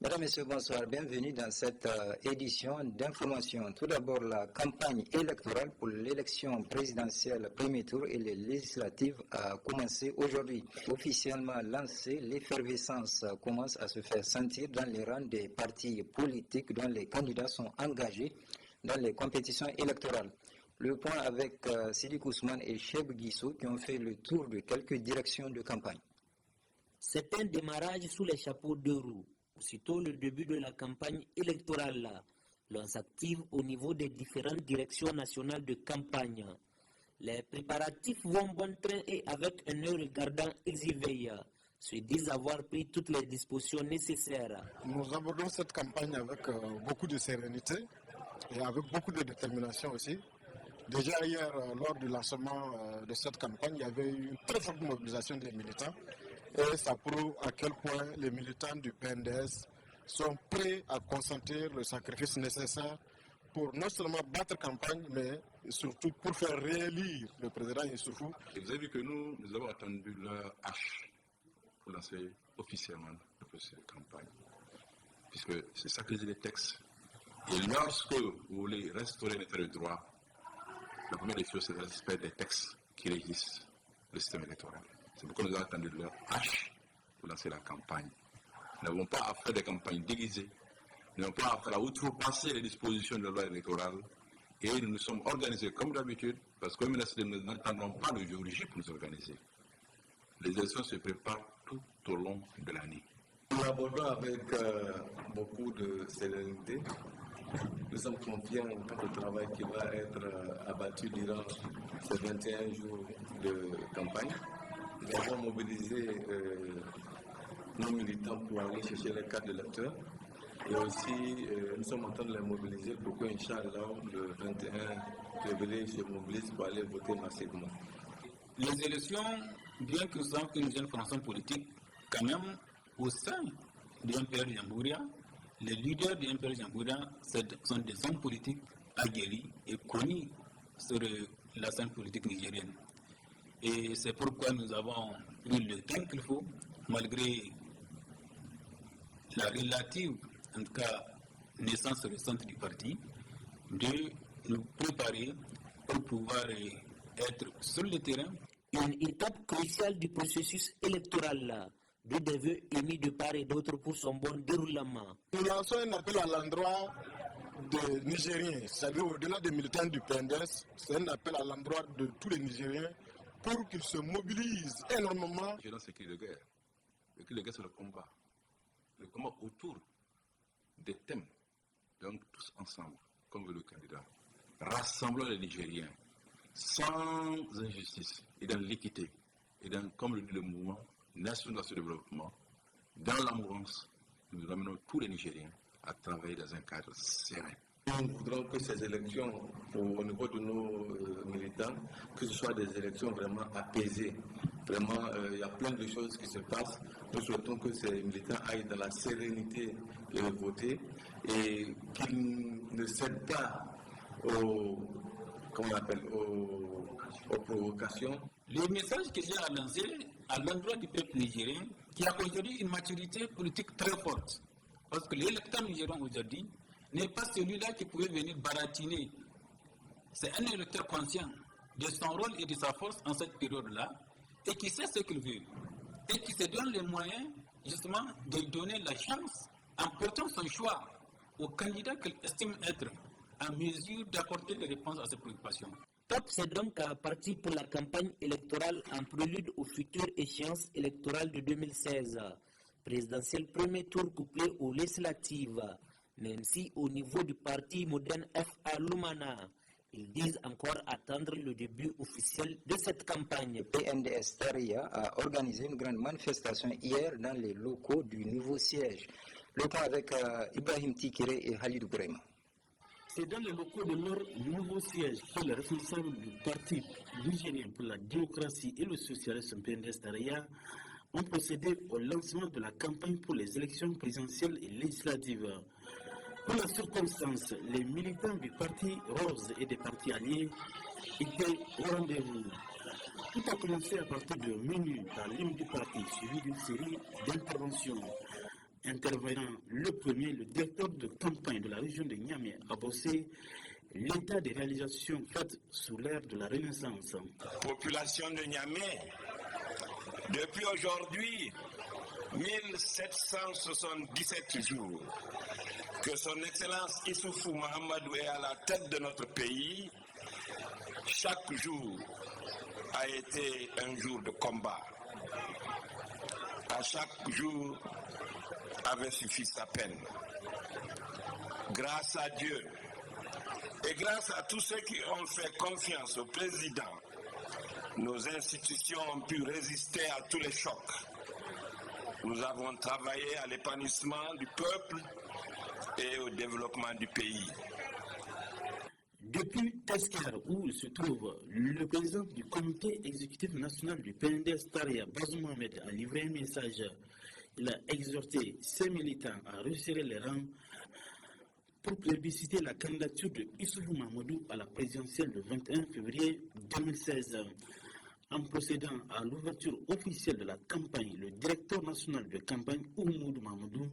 Mesdames, Messieurs, bonsoir. Bienvenue dans cette édition d'information. Tout d'abord, la campagne électorale pour l'élection présidentielle premier tour et les législatives a commencé aujourd'hui. Officiellement lancée, l'effervescence commence à se faire sentir dans les rangs des partis politiques dont les candidats sont engagés dans les compétitions électorales. Le point avec Sidi Ousmane et Cheb Guissou qui ont fait le tour de quelques directions de campagne. C'est un démarrage sous les chapeaux de roue. Aussitôt le début de la campagne électorale, l'on s'active au niveau des différentes directions nationales de campagne. Les préparatifs vont bon train et avec un œil regardant exhiber, se disent avoir pris toutes les dispositions nécessaires. Nous abordons cette campagne avec beaucoup de sérénité et avec beaucoup de détermination aussi. Déjà hier, lors du lancement de cette campagne, il y avait eu une très forte mobilisation des militants. Et ça prouve à quel point les militants du PNDS sont prêts à consentir le sacrifice nécessaire pour non seulement battre campagne, mais surtout pour faire réélire le président Issoufou. Et vous avez vu que nous avons attendu l'heure H pour lancer officiellement le processus de campagne. Puisque c'est ça que disent les textes. Et lorsque vous voulez restaurer l'état de droit, la première des choses, c'est le respect des textes qui régissent le système électoral. C'est pourquoi nous avons attendu l'heure H pour lancer la campagne. Nous n'avons pas à faire des campagnes déguisées. Nous n'avons pas à faire à outrepasser les dispositions de la loi électorale. Et nous nous sommes organisés comme d'habitude, parce que nous n'attendons pas le jour J pour nous organiser. Les élections se préparent tout au long de l'année. Nous abordons avec beaucoup de sérénité. Nous sommes confiants dans le travail qui va être abattu durant ces 21 jours de campagne. Nous avons mobilisé nos militants pour aller chercher les cartes d'électeurs et aussi nous sommes en train de les mobiliser pour que, Inch'Allah, le 21 février, se mobilisent pour aller voter massivement. Les élections, bien que nous sommes une jeune formation politique, quand même, au sein du MPR Jamhouria, les leaders du MPR Jamhouria sont des hommes politiques aguerris et connus sur la scène politique nigérienne. Et c'est pourquoi nous avons pris le temps qu'il faut, malgré la relative, en tout cas, naissance récente du parti, de nous préparer pour pouvoir être sur le terrain. Une étape cruciale du processus électoral, d'où des vœux émis de part et d'autre pour son bon déroulement. Nous lançons un appel à l'endroit des Nigériens, c'est-à-dire au-delà des militants du PNDS, c'est un appel à l'endroit de tous les Nigériens pour qu'ils se mobilisent énormément. Je lance le cri de guerre. Le cri de guerre, c'est le combat. Le combat autour des thèmes. Donc, tous ensemble, comme veut le candidat. Rassemblons les Nigériens sans injustice et dans l'équité. Et dans, comme le dit le mouvement, Nation dans ce développement. Dans l'amourance, nous ramenons tous les Nigériens à travailler dans un cadre serein. Nous voudrons que ces élections, au niveau de nos militants, que ce soit des élections vraiment apaisées. Vraiment, il y a plein de choses qui se passent. Nous souhaitons que ces militants aillent dans la sérénité de voter et qu'ils ne cèdent pas aux provocations. Le message que j'ai à lancer à l'endroit du peuple nigérien, qui a aujourd'hui une maturité politique très forte, parce que l'électeur nigérien aujourd'hui n'est pas celui-là qui pouvait venir baratiner. C'est un électeur conscient de son rôle et de sa force en cette période-là, et qui sait ce qu'il veut, et qui se donne les moyens, justement, de donner la chance, en portant son choix au candidat qu'il estime être en mesure d'apporter des réponses à ses préoccupations. Top, c'est donc parti pour la campagne électorale en prélude aux futures échéances électorales de 2016. Présidentielle premier tour couplé aux législatives. Même si au niveau du parti moderne FA Lumana, ils disent encore attendre le début officiel de cette campagne. PNDS Taria a organisé une grande manifestation hier dans les locaux du nouveau siège. Le point avec Ibrahim Tikire et Halidou Brema. C'est dans les locaux de leur nouveau siège que les responsables du Parti nigérien pour la démocratie et le socialisme PNDS Taria ont procédé au lancement de la campagne pour les élections présidentielles et législatives. Pour la circonstance, les militants du Parti Rose et des partis alliés étaient au rendez-vous. Tout a commencé à partir de minuit par l'hymne du parti, suivi d'une série d'interventions. Intervenant le premier, le directeur de campagne de la région de Niamey a bossé l'état des réalisations faites sous l'ère de la Renaissance. Population de Niamey, depuis aujourd'hui, 1777 jours que son Excellence Issoufou Mahamadou est à la tête de notre pays, chaque jour a été un jour de combat. À chaque jour avait suffi sa peine. Grâce à Dieu et grâce à tous ceux qui ont fait confiance au président, nos institutions ont pu résister à tous les chocs. Nous avons travaillé à l'épanouissement du peuple et au développement du pays. Depuis Tesker, où se trouve le président du comité exécutif national du PNDS Taria, Bazoum Mohamed, a livré un message. Il a exhorté ses militants à resserrer les rangs pour plébisciter la candidature de Issoufou Mahamadou à la présidentielle le 21 février 2016. En procédant à l'ouverture officielle de la campagne, le directeur national de campagne, Oumoudou Mahamadou,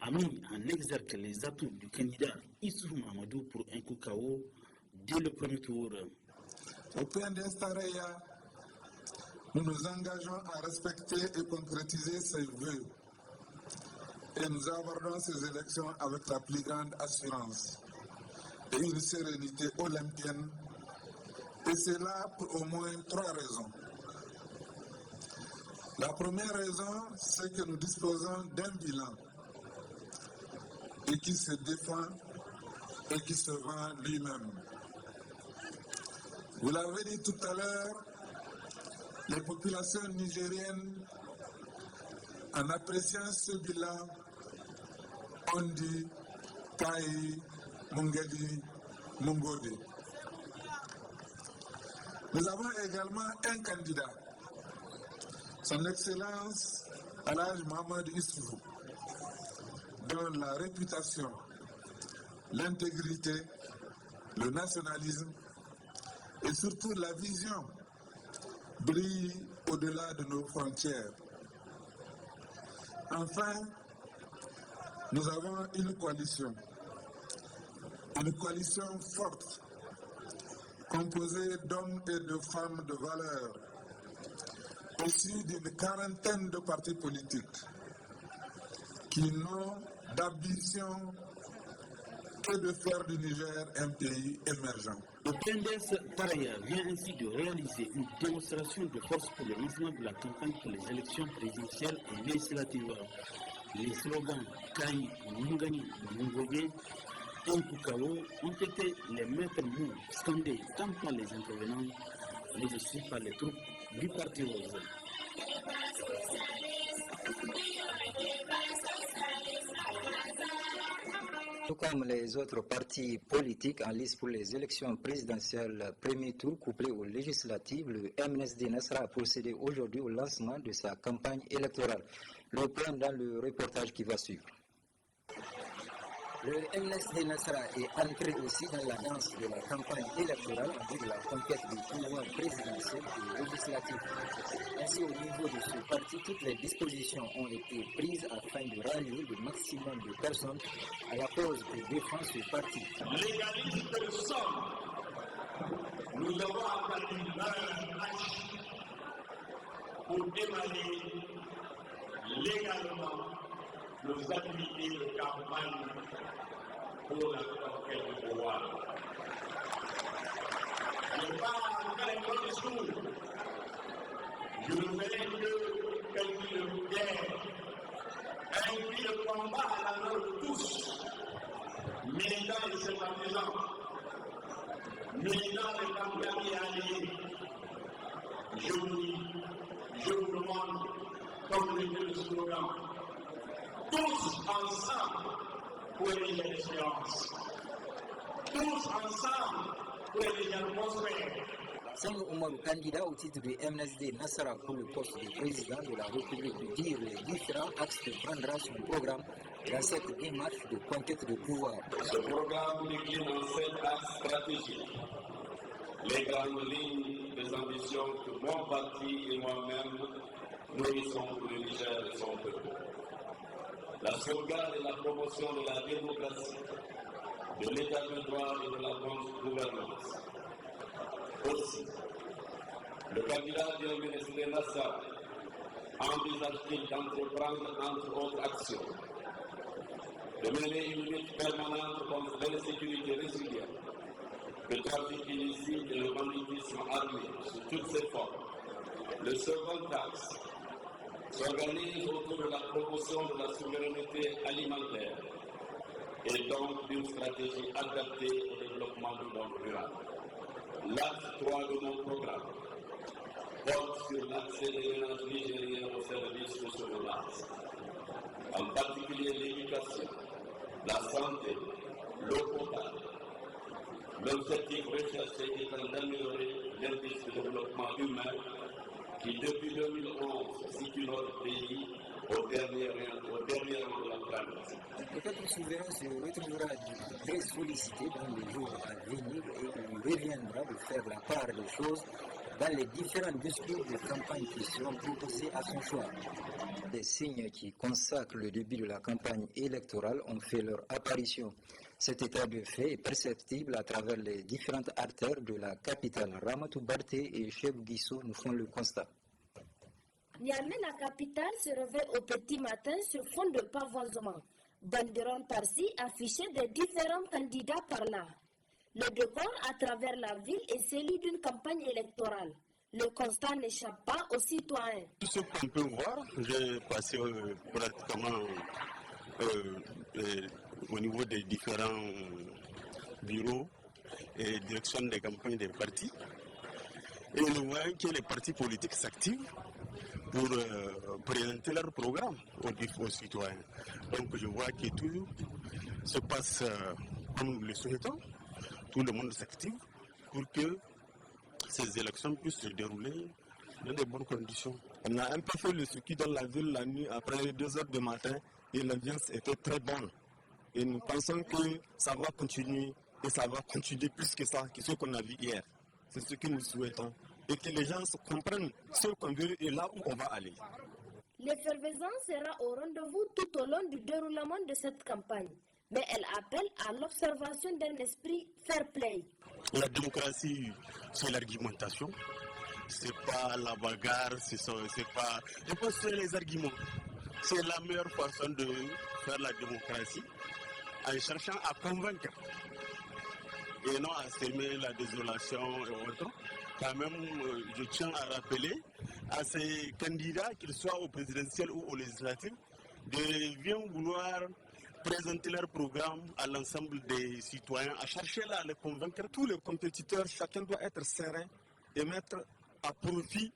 a mis en exergue les atouts du candidat Issoufou Mahamadou pour un coup KO dès le premier tour. Au PNDS Tareya, nous nous engageons à respecter et concrétiser ces vœux. Et nous abordons ces élections avec la plus grande assurance et une sérénité olympienne. Et c'est là pour au moins 3 raisons. La première raison, c'est que nous disposons d'un bilan et qui se défend et qui se vend lui-même. Vous l'avez dit tout à l'heure, les populations nigériennes, en appréciant ce bilan, ont dit Taï, Mungadi, Mungodi. Nous avons également un candidat, son Excellence Alhaj Mohamed Issoufou, dont la réputation, l'intégrité, le nationalisme et surtout la vision brillent au-delà de nos frontières. Enfin, nous avons une coalition forte, composée d'hommes et de femmes de valeur, issus d'une quarantaine de partis politiques, qui n'ont d'ambition que de faire du Niger un pays émergent. Le PNDS Tareya vient ainsi de réaliser une démonstration de force pour le lancement de la campagne pour les élections présidentielles et législatives. Les slogans Kaï, Mungani, Mungoye et Nkukao ont été les maîtres mots scandés tant par les intervenants, mais aussi par les troupes du Parti Rose. Tout comme les autres partis politiques en lice pour les élections présidentielles premier tour couplées aux législatives, le MNSD Nassara a procédé aujourd'hui au lancement de sa campagne électorale. Le point dans le reportage qui va suivre. Le MNSD Nassara est entré aussi dans la danse de la campagne électorale en vue de la conquête du pouvoir présidentiel et législatif. Ainsi, au niveau de ce parti, toutes les dispositions ont été prises afin de rallier le maximum de personnes à la cause que défend ce parti. Légaliste que nous sommes, nous avons attaqué un match pour démarrer légalement nos activités de campagne pour la conquête du pouvoir. Je parle avec mon discours. Je ne ferai que qu'un cri de guerre, un cri de combat à la main de tous, militants et sympathisants, militants et candidats alliés. Je vous dis, je vous demande, comme le dit le slogan, tous ensemble pour élever l'espérance. Tous ensemble pour élever l'atmosphère. Sangou Oumarou, candidat au titre du MNSD Nassara pour le poste de président de la République, de dire les différents axes que prendra son programme dans cette démarche de conquête de pouvoir. Ce programme décline en 7 axes stratégiques. Les grandes lignes des ambitions que mon parti et moi-même nourrissons pour le Niger et son peuple. La sauvegarde et la promotion de la démocratie, de l'état de droit et de la bonne gouvernance. Aussi, le candidat du ministre Nassar envisage-t-il d'entreprendre entre autres actions, de mener une lutte permanente contre l'insécurité résilienne, le trafic illicite et le banditisme armé sous toutes ses formes. Le second axe s'organise autour de la promotion de la souveraineté alimentaire et donc d'une stratégie adaptée au développement du monde rural. L'acte 3 de mon programme porte sur l'accès des ménages nigériens aux services sociaux de base, en particulier l'éducation, la santé, l'eau potable. L'objectif recherché étant d'améliorer l'indice de développement humain qui, depuis 2011, situe notre pays au dernier rang de la planète. Le peuple souverain se retrouvera très sollicité dans les jours à venir et il reviendra de faire la part des choses dans les différents discours de campagne qui seront proposés à son choix. Des signes qui consacrent le début de la campagne électorale ont fait leur apparition. Cet état de fait est perceptible à travers les différentes artères de la capitale. Ramatou Barté et Cheb Guissou nous font le constat. Niamey, la capitale, se réveille au petit matin sur fond de pavoisement. Banderoles par-ci affichées des différents candidats par-là. Le décor à travers la ville est celui d'une campagne électorale. Le constat n'échappe pas aux citoyens. Tout ce qu'on peut voir, j'ai passé pratiquement au niveau des différents bureaux et directions des campagnes des partis. Et nous voyons que les partis politiques s'activent pour présenter leur programme aux citoyens. Donc je vois que tout se passe comme nous le souhaitons. Tout le monde s'active pour que ces élections puissent se dérouler dans de bonnes conditions. On a un peu fait le circuit dans la ville la nuit après 2 heures du matin et l'ambiance était très bonne. Et nous pensons que ça va continuer et ça va continuer plus que ça, que ce qu'on a vu hier. C'est ce que nous souhaitons. Et que les gens comprennent ce qu'on veut et là où on va aller. L'effervescence sera au rendez-vous tout au long du déroulement de cette campagne. Mais elle appelle à l'observation d'un esprit fair play. La démocratie, c'est l'argumentation. C'est pas la bagarre, c'est pas... Je pense que c'est les arguments. C'est la meilleure façon de faire la démocratie en cherchant à convaincre et non à s'aimer la désolation et autres. Quand même, je tiens à rappeler à ces candidats, qu'ils soient au présidentiel ou au législatif, de bien vouloir présenter leur programme à l'ensemble des citoyens, à chercher là à les convaincre. Tous les compétiteurs, chacun doit être serein et mettre à profit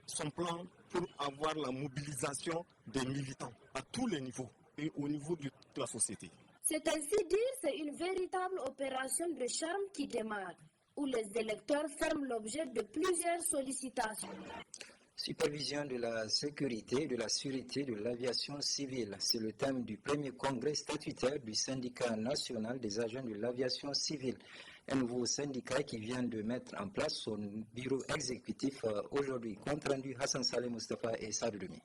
son plan pour avoir la mobilisation des militants à tous les niveaux et au niveau de la société. C'est ainsi dire, c'est une véritable opération de charme qui démarre, où les électeurs ferment l'objet de plusieurs sollicitations. Supervision de la sécurité et de la sûreté de l'aviation civile. C'est le thème du premier congrès statutaire du syndicat national des agents de l'aviation civile. Un nouveau syndicat qui vient de mettre en place son bureau exécutif aujourd'hui. Compte rendu Hassan Saleh Mustafa et Sadoumi.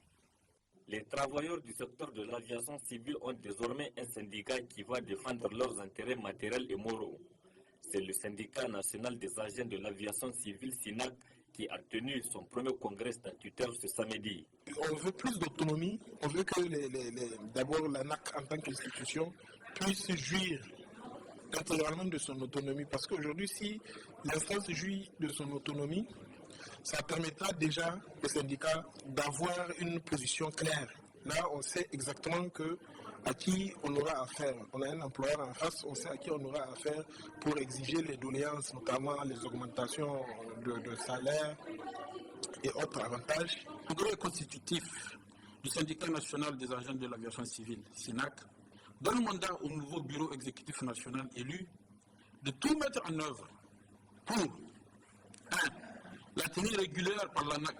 Les travailleurs du secteur de l'aviation civile ont désormais un syndicat qui va défendre leurs intérêts matériels et moraux. C'est le syndicat national des agents de l'aviation civile, SINAC, qui a tenu son premier congrès statutaire ce samedi. On veut plus d'autonomie, on veut que d'abord l'ANAC en tant qu'institution puisse jouir intégralement de son autonomie. Parce qu'aujourd'hui, si l'instance jouit de son autonomie, ça permettra déjà au syndicat d'avoir une position claire. Là, on sait exactement à qui on aura affaire. On a un employeur en face, on sait à qui on aura affaire pour exiger les doléances, notamment les augmentations de salaire et autres avantages. Le congrès constitutif du syndicat national des agents de l'aviation civile, SINAC, donne mandat au nouveau bureau exécutif national élu de tout mettre en œuvre pour 1. La tenue régulière par l'ANAC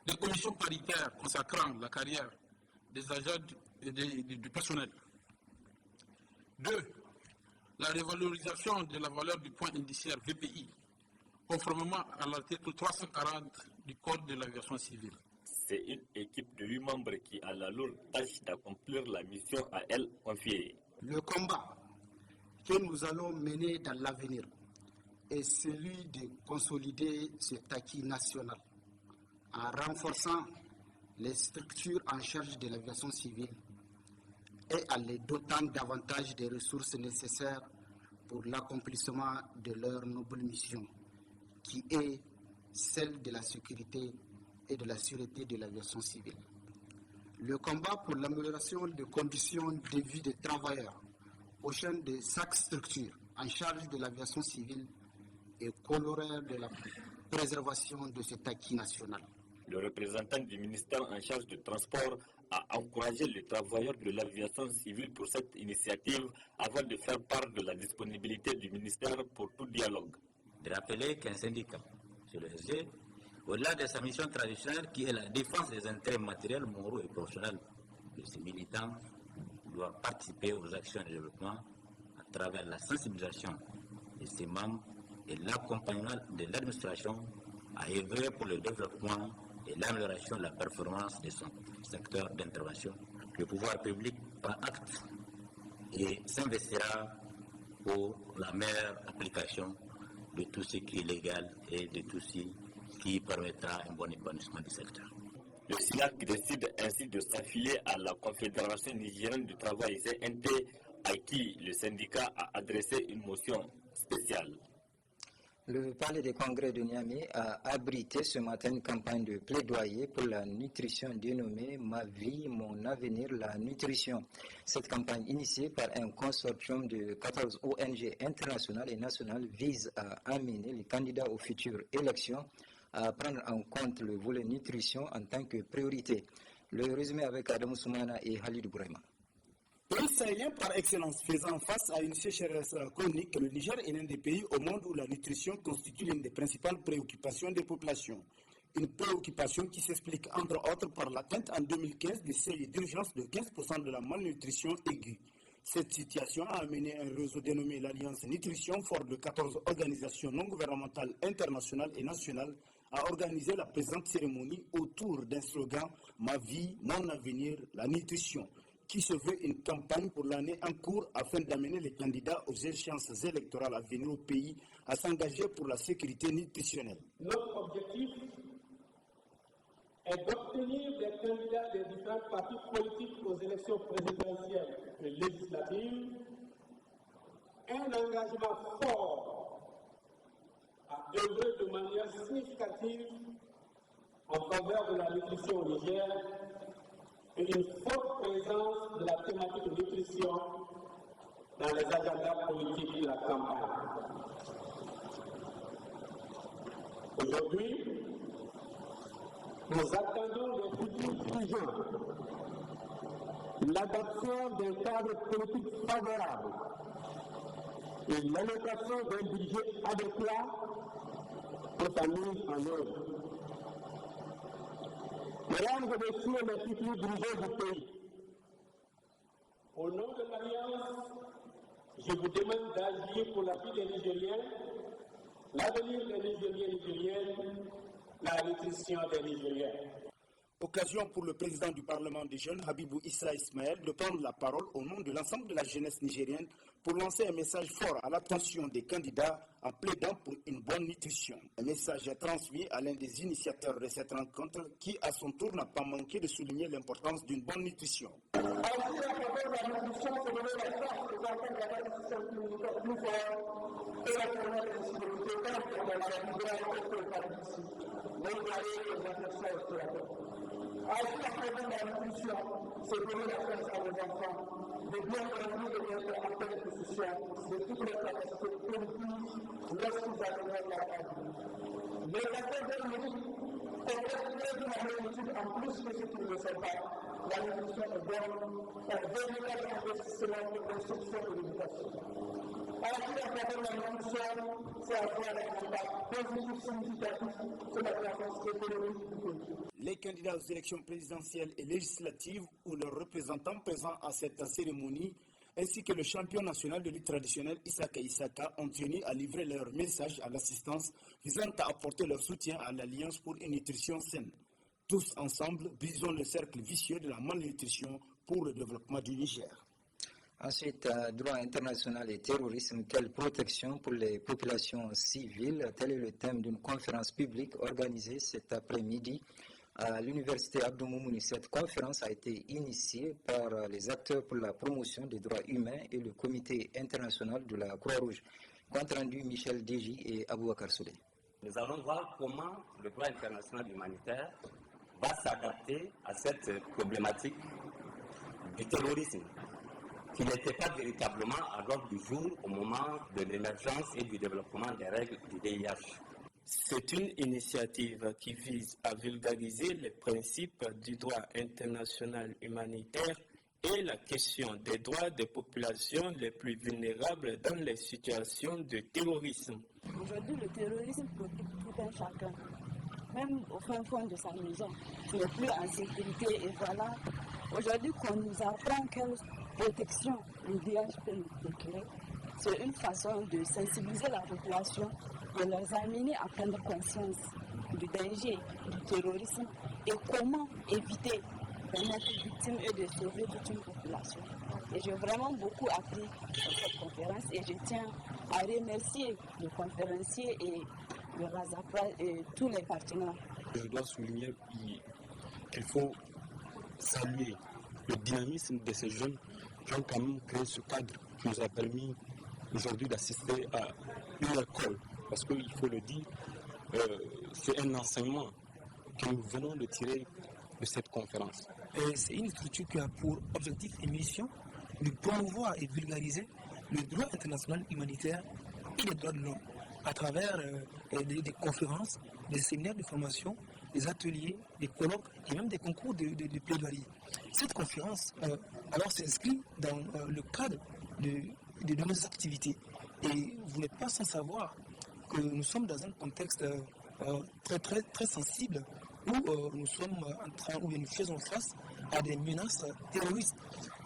des commissions paritaires consacrant la carrière des agents et du personnel. 2. La révalorisation de la valeur du point indiciaire VPI, conformément à l'article 340 du Code de l'aviation civile. C'est une équipe de 8 membres qui a la lourde tâche d'accomplir la mission à elle confiée. Le combat que nous allons mener dans l'avenir est celui de consolider cet acquis national en renforçant les structures en charge de l'aviation civile et en les dotant davantage des ressources nécessaires pour l'accomplissement de leur noble mission, qui est celle de la sécurité et de la sûreté de l'aviation civile. Le combat pour l'amélioration des conditions de vie des travailleurs au sein de chaque structure en charge de l'aviation civile est corollaire de la préservation de cet acquis national. Le représentant du ministère en charge du transport a encouragé les travailleurs de l'aviation civile pour cette initiative avant de faire part de la disponibilité du ministère pour tout dialogue. De rappeler qu'un syndicat sur le SG, au-delà de sa mission traditionnelle qui est la défense des intérêts matériels, moraux et professionnels de ses militants, doit participer aux actions de développement à travers la sensibilisation de ses membres et l'accompagnement de l'administration à œuvrer pour le développement et l'amélioration de la performance de son secteur d'intervention. Le pouvoir public prend acte et s'investira pour la meilleure application de tout ce qui est légal et de tout ce qui permettra un bon épanouissement du secteur. Le SIAC décide ainsi de s'affilier à la Confédération nigérienne du travail CNT, à qui le syndicat a adressé une motion spéciale. Le palais des congrès de Niamey a abrité ce matin une campagne de plaidoyer pour la nutrition dénommée « Ma vie, mon avenir, la nutrition ». Cette campagne initiée par un consortium de 14 ONG internationales et nationales vise à amener les candidats aux futures élections à prendre en compte le volet nutrition en tant que priorité. Le résumé avec Adam Soumana et Khalid Bourema. Pays sahélien par excellence, faisant face à une sécheresse chronique, le Niger est l'un des pays au monde où la nutrition constitue l'une des principales préoccupations des populations. Une préoccupation qui s'explique entre autres par l'atteinte en 2015 des seuils d'urgence de 15% de la malnutrition aiguë. Cette situation a amené un réseau dénommé l'Alliance Nutrition, fort de 14 organisations non gouvernementales internationales et nationales, à organiser la présente cérémonie autour d'un slogan « Ma vie, mon avenir, la nutrition », qui se veut une campagne pour l'année en cours afin d'amener les candidats aux échéances électorales à venir au pays à s'engager pour la sécurité nutritionnelle. Notre objectif est d'obtenir des candidats des différents partis politiques aux élections présidentielles et législatives un engagement fort à œuvrer de manière significative en faveur de la nutrition au Niger et une forte présence de la thématique de nutrition dans les agendas politiques de la campagne. Aujourd'hui, nous attendons des futurs dirigeants l'adoption d'un cadre politique favorable et l'allocation d'un budget adéquat pour sa mise en œuvre. Mesdames et messieurs les futurs dirigeants du pays, au nom de l'Alliance, je vous demande d'agir pour la vie des Nigériens, l'avenir des Nigériens et Nigériennes, la nutrition des Nigériens. Occasion pour le président du Parlement des jeunes, Habibou Issa Ismaël, de prendre la parole au nom de l'ensemble de la jeunesse nigérienne pour lancer un message fort à l'attention des candidats en plaidant pour une bonne nutrition. Un message est transmis à l'un des initiateurs de cette rencontre qui, à son tour, n'a pas manqué de souligner l'importance d'une bonne nutrition. Agir à travers la nutrition, c'est donner la chance à nos enfants de bien comprendre et d'être en pleine possession de toutes les capacités cognitives lorsqu'ils arriveront à la vie. Les acteurs de mérite comprennent de la nourriture en plus que ce qu'ils ne savent pas. La nutrition est bonne, un véritable investissement pour l'instruction et l'éducation. Agir à travers la nutrition, c'est avoir un impact positif significatif sur la croissance économique du pays. Les candidats aux élections présidentielles et législatives ou leurs représentants présents à cette cérémonie, ainsi que le champion national de lutte traditionnelle Isaka Isaka, ont tenu à livrer leur message à l'assistance visant à apporter leur soutien à l'Alliance pour une nutrition saine. Tous ensemble, brisons le cercle vicieux de la malnutrition pour le développement du Niger. Ensuite, droit international et terrorisme, quelle protection pour les populations civiles? Tel est le thème d'une conférence publique organisée cet après-midi à l'université Abdou Moumouni. Cette conférence a été initiée par les acteurs pour la promotion des droits humains et le comité international de la Croix-Rouge. Compte rendu Michel Deji et Aboubakar Souley. Nous allons voir comment le droit international humanitaire va s'adapter à cette problématique du terrorisme, qui n'était pas véritablement à l'ordre du jour au moment de l'émergence et du développement des règles du VIH. C'est une initiative qui vise à vulgariser les principes du droit international humanitaire et la question des droits des populations les plus vulnérables dans les situations de terrorisme. Aujourd'hui, le terrorisme préoccupe tout un chacun, même au fin fond de sa maison. Tu n'es plus en sécurité et voilà, aujourd'hui qu'on nous apprend quelle protection le VIH peut nous procurer, c'est une façon de sensibiliser la population, de les amener à prendre conscience du danger du terrorisme et comment éviter de n'être victime et de sauver toute une population. Et j'ai vraiment beaucoup appris dans cette conférence et je tiens à remercier le conférencier et le RAZAPRA et tous les partenaires. Je dois souligner qu'il faut saluer le dynamisme de ces jeunes qui ont quand même créé ce cadre qui nous a permis aujourd'hui d'assister à une école. Parce qu'il faut le dire, c'est un enseignement que nous venons de tirer de cette conférence. C'est une structure qui a pour objectif et mission de promouvoir et vulgariser le droit international humanitaire et les droits de l'homme à travers des conférences, des séminaires de formation, des ateliers, des colloques et même des concours de plaidoirie. Cette conférence alors s'inscrit dans le cadre de nos activités. Et vous n'êtes pas sans savoir que nous sommes dans un contexte très sensible où nous sommes où nous faisons face à des menaces terroristes.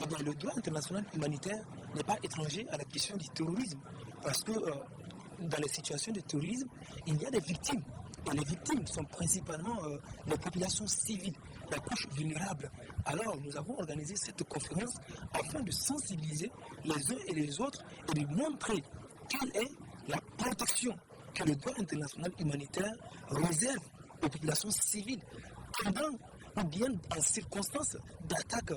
Et bien, le droit international humanitaire n'est pas étranger à la question du terrorisme, parce que dans les situations de terrorisme, il y a des victimes. Et les victimes sont principalement les populations civiles, la couche vulnérable. Alors, nous avons organisé cette conférence afin de sensibiliser les uns et les autres et de montrer quelle est la protection que le droit international humanitaire réserve aux populations civiles pendant ou bien en circonstances d'attaque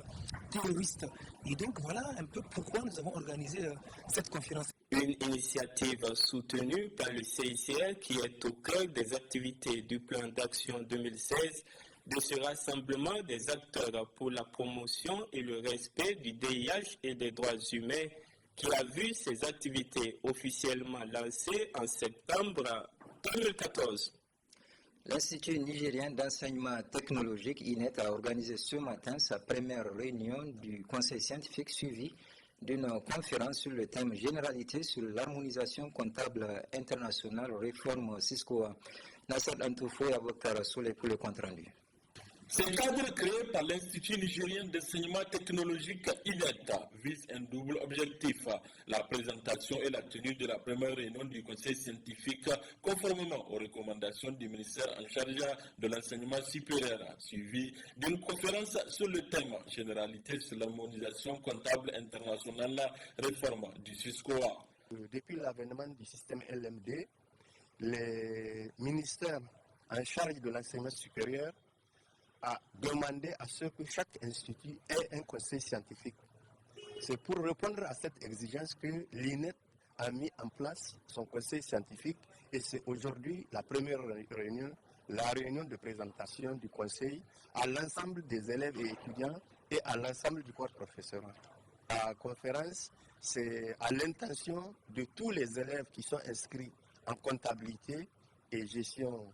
terroriste. Et donc voilà un peu pourquoi nous avons organisé cette conférence. Une initiative soutenue par le CICR qui est au cœur des activités du plan d'action 2016 de ce rassemblement des acteurs pour la promotion et le respect du DIH et des droits humains qui a vu ses activités officiellement lancées en septembre 2014. L'Institut nigérien d'enseignement technologique INET a organisé ce matin sa première réunion du conseil scientifique suivi d'une conférence sur le thème Généralité sur l'harmonisation comptable internationale, réforme Cisco. Nasser Antoufo et Aboubakar Souley pour le compte rendu. Ce cadre créé par l'Institut nigérien d'enseignement technologique INET vise un double objectif, la présentation et la tenue de la première réunion du conseil scientifique conformément aux recommandations du ministère en charge de l'enseignement supérieur, suivi d'une conférence sur le thème Généralité sur l'harmonisation comptable internationale, réforme du Cisco. Depuis l'avènement du système LMD, les ministères en charge de l'enseignement supérieur a demandé à ce que chaque institut ait un conseil scientifique. C'est pour répondre à cette exigence que l'INET a mis en place son conseil scientifique et c'est aujourd'hui la première réunion, la réunion de présentation du conseil à l'ensemble des élèves et étudiants et à l'ensemble du corps professoral. La conférence, c'est à l'intention de tous les élèves qui sont inscrits en comptabilité et gestion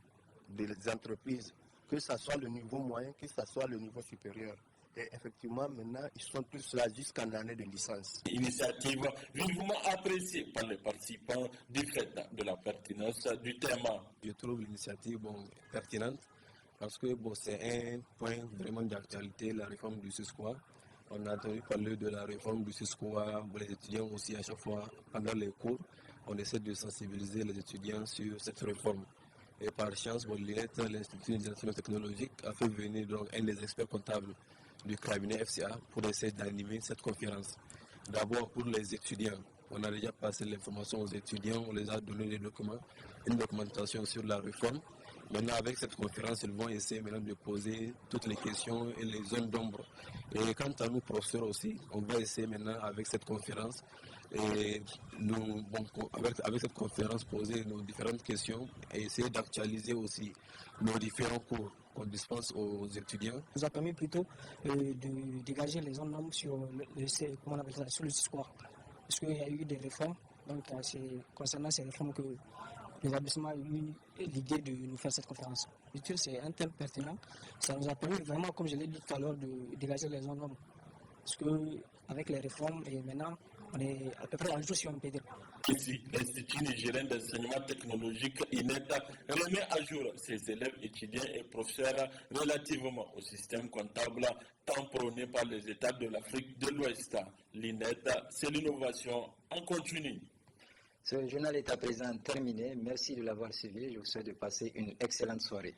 des entreprises, que ce soit le niveau moyen, que ce soit le niveau supérieur. Et effectivement, maintenant, ils sont tous là jusqu'en année de licence. Initiative vivement appréciée par les participants du fait de la pertinence du thème. Je trouve l'initiative pertinente parce que c'est un point vraiment d'actualité, la réforme du Cisco. On a entendu parler de la réforme du Cisco, les étudiants aussi à chaque fois pendant les cours, on essaie de sensibiliser les étudiants sur cette réforme. Et par chance, l'Institut national technologique a fait venir donc un des experts comptables du cabinet FCA pour essayer d'animer cette conférence. D'abord pour les étudiants. On a déjà passé l'information aux étudiants, on les a donné des documents, une documentation sur la réforme. Maintenant, avec cette conférence, ils vont essayer maintenant de poser toutes les questions et les zones d'ombre. Et quant à nous, professeurs aussi, on va essayer maintenant avec cette conférence, et nous, avec cette conférence, poser nos différentes questions et essayer d'actualiser aussi nos différents cours qu'on dispense aux étudiants. Ça nous a permis plutôt de dégager les zones d'ombre sur le discours. Parce qu'il y a eu des réformes, donc c'est concernant ces réformes que l'établissement a eu l'idée de nous faire cette conférence. C'est un thème pertinent. Ça nous a permis vraiment, comme je l'ai dit tout à l'heure, de dégager les zones d'ombre. Parce qu'avec les réformes, et maintenant, on est à peu près à jour si on peut dire. Ici, l'Institut nigérien d'enseignement technologique INETA remet à jour ses élèves, étudiants et professeurs relativement au système comptable tant prôné par les États de l'Afrique de l'Ouest. L'INETA, c'est l'innovation en continu. Ce journal est à présent terminé. Merci de l'avoir suivi. Je vous souhaite de passer une excellente soirée.